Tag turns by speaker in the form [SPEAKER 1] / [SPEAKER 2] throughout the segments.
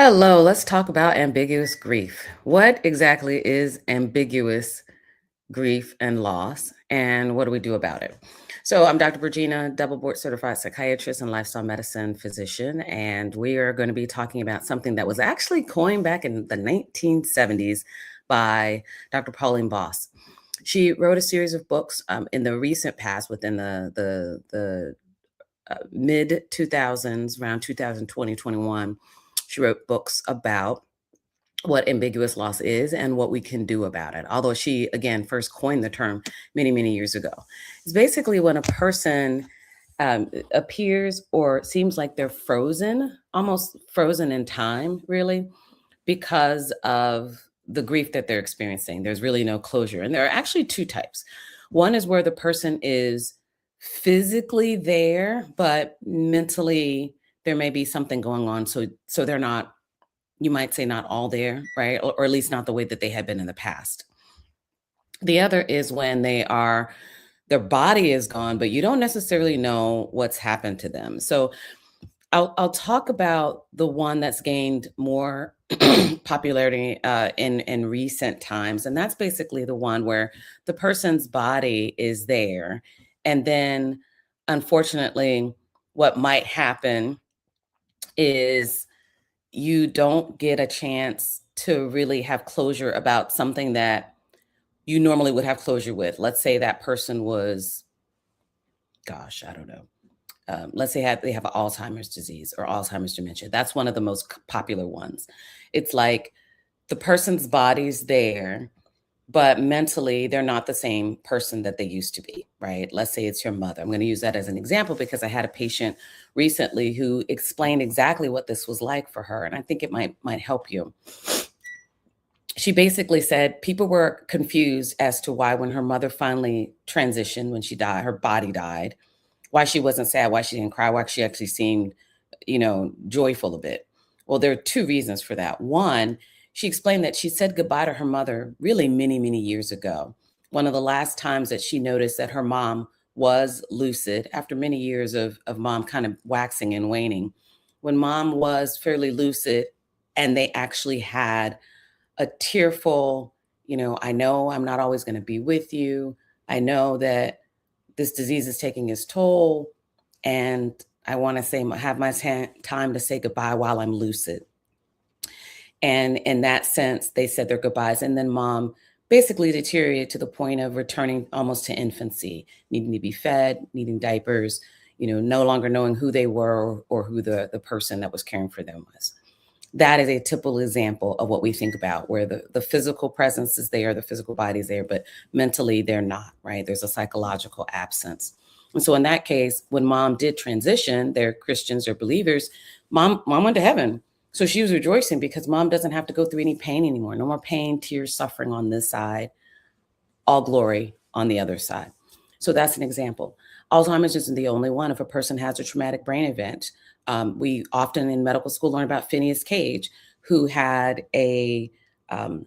[SPEAKER 1] Hello, let's talk about ambiguous grief. What exactly is ambiguous grief and loss, and what do we do about it? So, I'm Dr. Virginia, double board certified psychiatrist and lifestyle medicine physician, and we are going to be talking about something that was actually coined back in the 1970s by Dr. Pauline Boss. She wrote a series of books in the recent past, within the mid 2000s, around 2020, 21. She wrote books about what ambiguous loss is and what we can do about it. Although she, again, first coined the term many, many years ago. It's basically when a person appears or seems like they're frozen, almost frozen in time, really, because of the grief that they're experiencing. There's really no closure. And there are actually two types. One is where the person is physically there, but mentally there may be something going on. So they're not, you might say, not all there, right? Or at least not the way that they had been in the past. The other is when their body is gone, but you don't necessarily know what's happened to them. So I'll talk about the one that's gained more popularity in recent times, and that's basically the one where the person's body is there, and then unfortunately, what might happen is you don't get a chance to really have closure about something that you normally would have closure with. Let's say that person was, gosh, I don't know. Let's say they have Alzheimer's disease or Alzheimer's dementia. That's one of the most popular ones. It's like the person's body's there, but mentally they're not the same person that they used to be, right? Let's say it's your mother. I'm going to use that as an example because I had a patient recently who explained exactly what this was like for her, and I think it might help you. She basically said people were confused as to why, when her mother finally transitioned, when she died, her body died, why she wasn't sad, why she didn't cry, why she actually seemed, joyful a bit. Well, there are two reasons for that. One, she explained that she said goodbye to her mother really many, many years ago. One of the last times that she noticed that her mom was lucid after many years of mom kind of waxing and waning. When mom was fairly lucid and they actually had a tearful, I know I'm not always going to be with you. I know that this disease is taking its toll, and I want to have my time to say goodbye while I'm lucid. And in that sense, they said their goodbyes. And then mom basically deteriorated to the point of returning almost to infancy, needing to be fed, needing diapers, no longer knowing who they were or who the person that was caring for them was. That is a typical example of what we think about, where the physical presence is there, the physical body is there, but mentally they're not, right? There's a psychological absence. And so in that case, when mom did transition, they're Christians or believers, mom went to heaven. So she was rejoicing because mom doesn't have to go through any pain anymore. No more pain, tears, suffering on this side, all glory on the other side. So that's an example. Alzheimer's isn't the only one. If a person has a traumatic brain event, we often in medical school learn about Phineas Cage, who had um,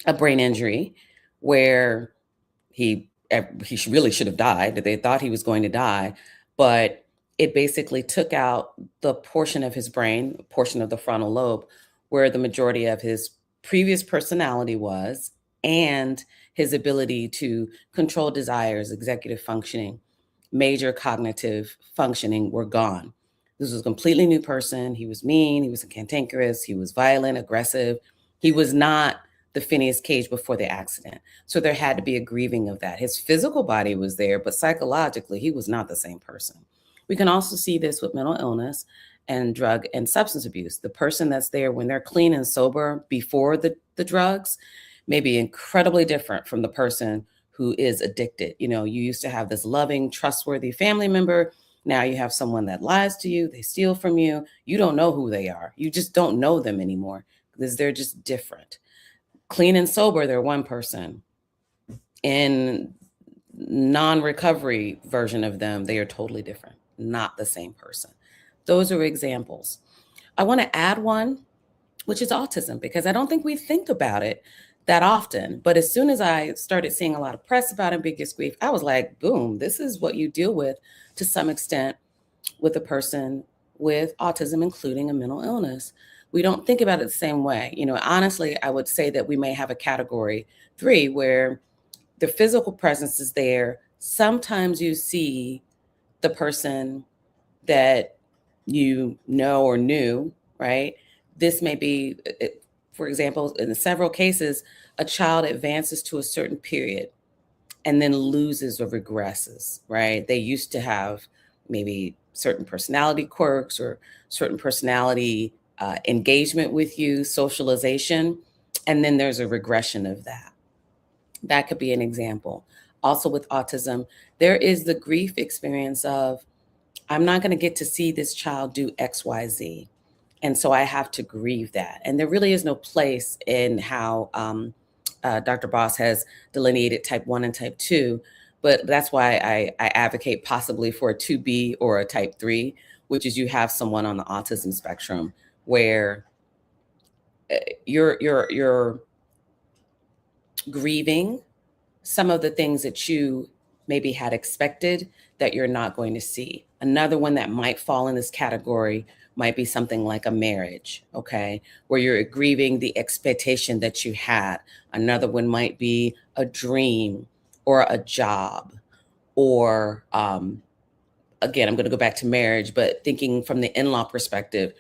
[SPEAKER 1] a brain injury where he really should have died. They thought he was going to die, but it basically took out the portion of his brain, portion of the frontal lobe, where the majority of his previous personality was, and his ability to control desires, executive functioning, major cognitive functioning were gone. This was a completely new person. He was mean, he was cantankerous, he was violent, aggressive. He was not the Phineas Cage before the accident. So there had to be a grieving of that. His physical body was there, but psychologically, he was not the same person. We can also see this with mental illness and drug and substance abuse. The person that's there when they're clean and sober before the drugs may be incredibly different from the person who is addicted. You used to have this loving, trustworthy family member. Now you have someone that lies to you, they steal from you. You don't know who they are. You just don't know them anymore because they're just different. Clean and sober, they're one person. In non-recovery version of them, they are totally different, not the same person. Those are examples. I want to add one, which is autism, because I don't think we think about it that often. But as soon as I started seeing a lot of press about ambiguous grief, I was like, boom, this is what you deal with to some extent with a person with autism, including a mental illness. we don't think about it the same way. Honestly, I would say that we may have a category 3 where the physical presence is there. Sometimes you see the person that you know or knew, right? This may be, for example, in several cases, a child advances to a certain period and then loses or regresses, right? They used to have maybe certain personality quirks or certain personality engagement with you, socialization, and then there's a regression of that. That could be an example. Also, with autism, there is the grief experience of, I'm not going to get to see this child do XYZ. And so I have to grieve that. And there really is no place in how Dr. Boss has delineated type 1 and type 2. But that's why I advocate possibly for a 2B or a type 3, which is you have someone on the autism spectrum where you're grieving some of the things that you maybe had expected that you're not going to see. Another one that might fall in this category might be something like a marriage, okay, where you're grieving the expectation that you had. Another one might be a dream or a job, or again, I'm going to go back to marriage, but thinking from the in-law perspective,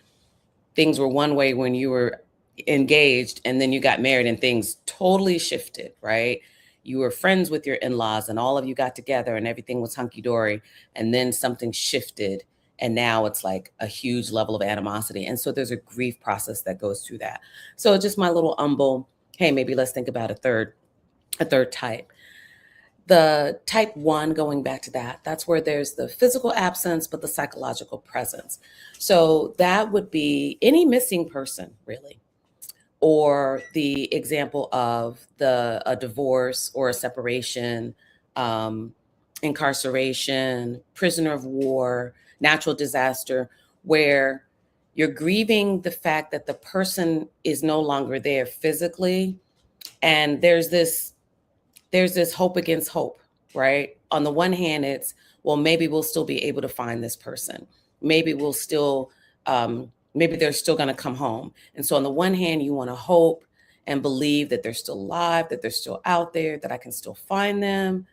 [SPEAKER 1] things were one way when you were engaged and then you got married and things totally shifted, right? You were friends with your in-laws and all of you got together and everything was hunky-dory, and then something shifted and now it's like a huge level of animosity. And so there's a grief process that goes through that. So just my little humble, hey, maybe let's think about a third type. The type 1, going back to that, that's where there's the physical absence, but the psychological presence. So that would be any missing person, really, or the example of a divorce or a separation, incarceration, prisoner of war, natural disaster, where you're grieving the fact that the person is no longer there physically. And there's this hope against hope, right? On the one hand, it's, well, maybe we'll still be able to find this person. Maybe we'll still, maybe they're still going to come home. And so on the one hand, you want to hope and believe that they're still alive, that they're still out there, that I can still find them.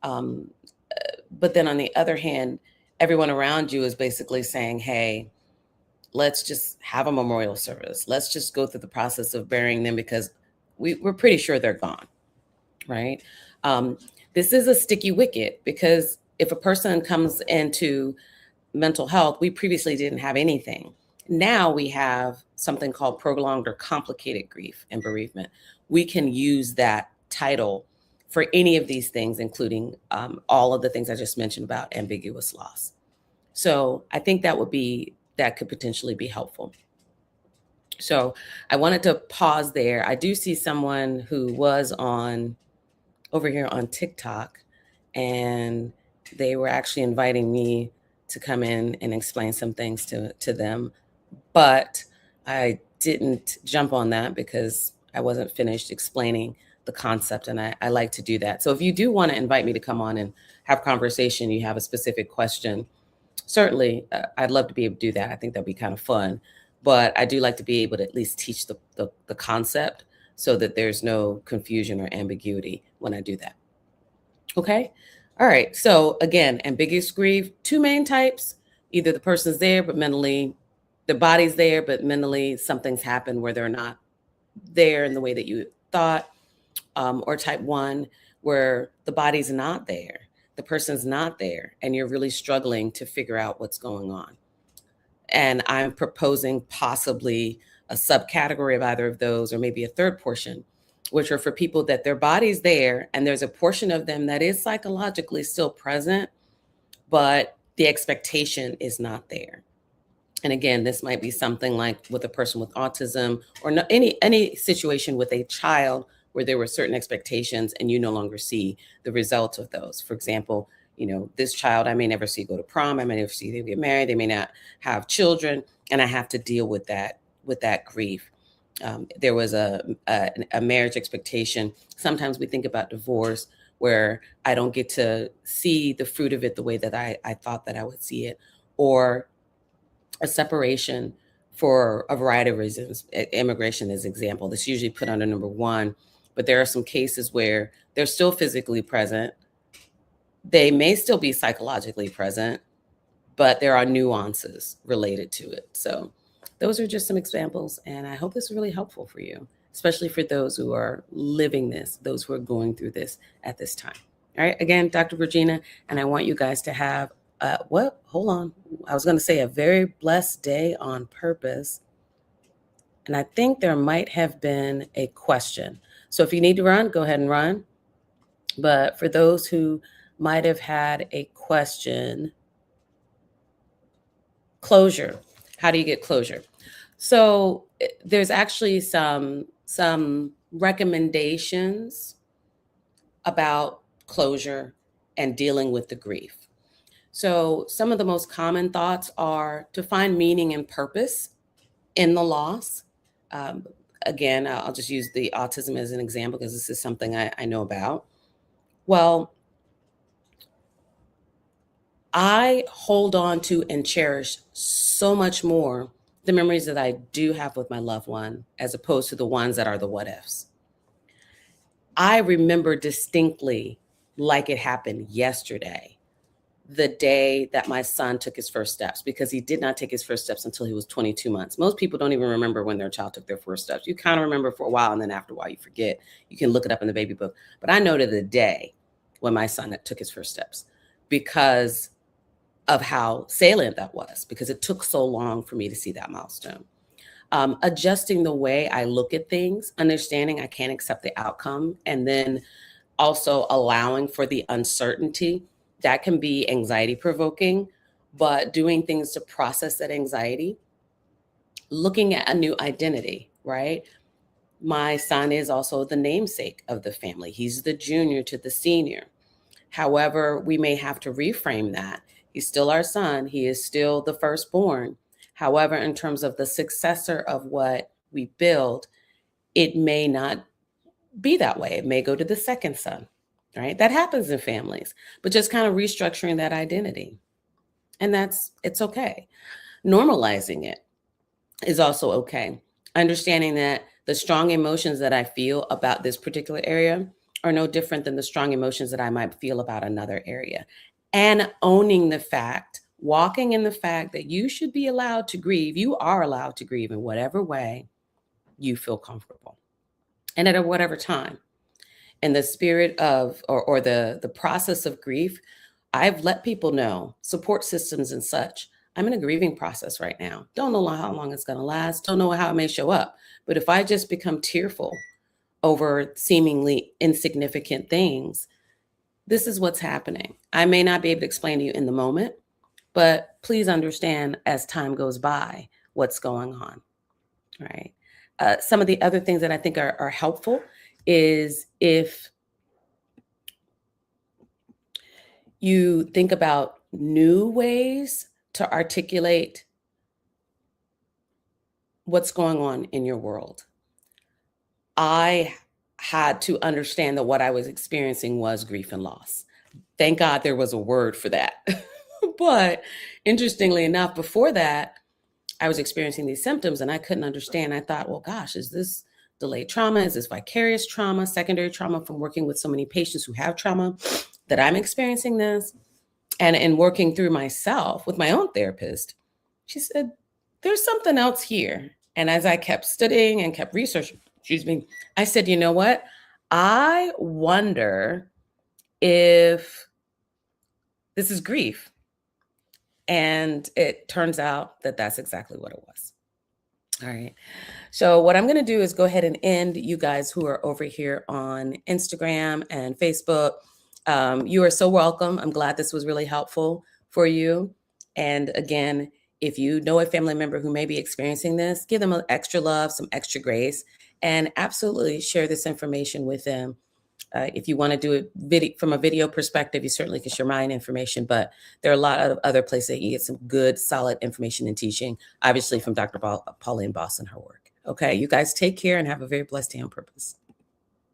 [SPEAKER 1] But then on the other hand, everyone around you is basically saying, hey, let's just have a memorial service. Let's just go through the process of burying them because we're pretty sure they're gone. Right? This is a sticky wicket because if a person comes into mental health, we previously didn't have anything. Now we have something called prolonged or complicated grief and bereavement. We can use that title for any of these things, including all of the things I just mentioned about ambiguous loss. So I think that could potentially be helpful. So I wanted to pause there. I do see someone who was over here on TikTok, and they were actually inviting me to come in and explain some things to them. But I didn't jump on that because I wasn't finished explaining the concept, and I like to do that. So if you do want to invite me to come on and have conversation, you have a specific question, certainly I'd love to be able to do that. I think that'd be kind of fun. But I do like to be able to at least teach the concept so that there's no confusion or ambiguity when I do that. Okay. All right. So again, ambiguous grief, 2 main types. Either the person's there, but mentally, the body's there, but mentally something's happened where they're not there in the way that you thought. Or type 1, where the body's not there, the person's not there, and you're really struggling to figure out what's going on. And I'm proposing possibly a subcategory of either of those, or maybe a third portion, which are for people that their body's there and there's a portion of them that is psychologically still present, but the expectation is not there. And again, this might be something like with a person with autism, or any situation with a child where there were certain expectations and you no longer see the results of those. For example, this child, I may never see go to prom. I may never see them get married. They may not have children, and I have to deal with that grief. There was a marriage expectation. Sometimes we think about divorce where I don't get to see the fruit of it the way that I thought that I would see it, or a separation for a variety of reasons. Immigration is an example. That's usually put under number one, but there are some cases where they're still physically present. They may still be psychologically present, but there are nuances related to it. So those are just some examples, and I hope this is really helpful for you, especially for those who are living this, those who are going through this at this time. All right, again, Dr. Regina, and I want you guys to have hold on. I was going to say a very blessed day on purpose. And I think there might have been a question. So if you need to run, go ahead and run. But for those who might have had a question, closure. How do you get closure? So there's actually some recommendations about closure and dealing with the grief. So some of the most common thoughts are to find meaning and purpose in the loss. Again, I'll just use the autism as an example because this is something I know about. Well, I hold on to and cherish so much more the memories that I do have with my loved one as opposed to the ones that are the what ifs. I remember distinctly, like it happened yesterday, the day that my son took his first steps, because he did not take his first steps until he was 22 months. Most people don't even remember when their child took their first steps. You kind of remember for a while, and then after a while you forget. You can look it up in the baby book. But I know to the day when my son took his first steps because of how salient that was, because it took so long for me to see that milestone. Adjusting the way I look at things, understanding I can't accept the outcome, and then also allowing for the uncertainty. That can be anxiety provoking, but doing things to process that anxiety, looking at a new identity, right? My son is also the namesake of the family. He's the junior to the senior. However, we may have to reframe that. He's still our son. He is still the firstborn. However, in terms of the successor of what we build, it may not be that way. It may go to the second son, right? That happens in families, but just kind of restructuring that identity. And it's okay. Normalizing it is also okay. Understanding that the strong emotions that I feel about this particular area are no different than the strong emotions that I might feel about another area. And owning the fact, walking in the fact that you should be allowed to grieve. You are allowed to grieve in whatever way you feel comfortable and at whatever time. In the spirit of, or the process of grief, I've let people know, support systems and such. I'm in a grieving process right now. Don't know how long it's going to last. Don't know how it may show up. But if I just become tearful over seemingly insignificant things, this is what's happening. I may not be able to explain to you in the moment, but please understand as time goes by what's going on, right? Some of the other things that I think are helpful is if you think about new ways to articulate what's going on in your world. I had to understand that what I was experiencing was grief and loss. Thank God there was a word for that. But interestingly enough, before that, I was experiencing these symptoms and I couldn't understand. I thought, well, gosh, is this delayed trauma? Is this vicarious trauma, secondary trauma from working with so many patients who have trauma that I'm experiencing this? And in working through myself with my own therapist, she said, there's something else here. And as I kept studying and kept researching, I said, you know what? I wonder if this is grief. And it turns out that that's exactly what it was. All right. So what I'm going to do is go ahead and end. You guys who are over here on Instagram and Facebook, you are so welcome. I'm glad this was really helpful for you. And again, if you know a family member who may be experiencing this, give them an extra love, some extra grace, and absolutely share this information with them. If you want to do it from a video perspective, you certainly can share my information, but there are a lot of other places that you get some good, solid information and teaching, obviously from Dr. Pauline Boss and her work. Okay, you guys take care and have a very blessed day on purpose.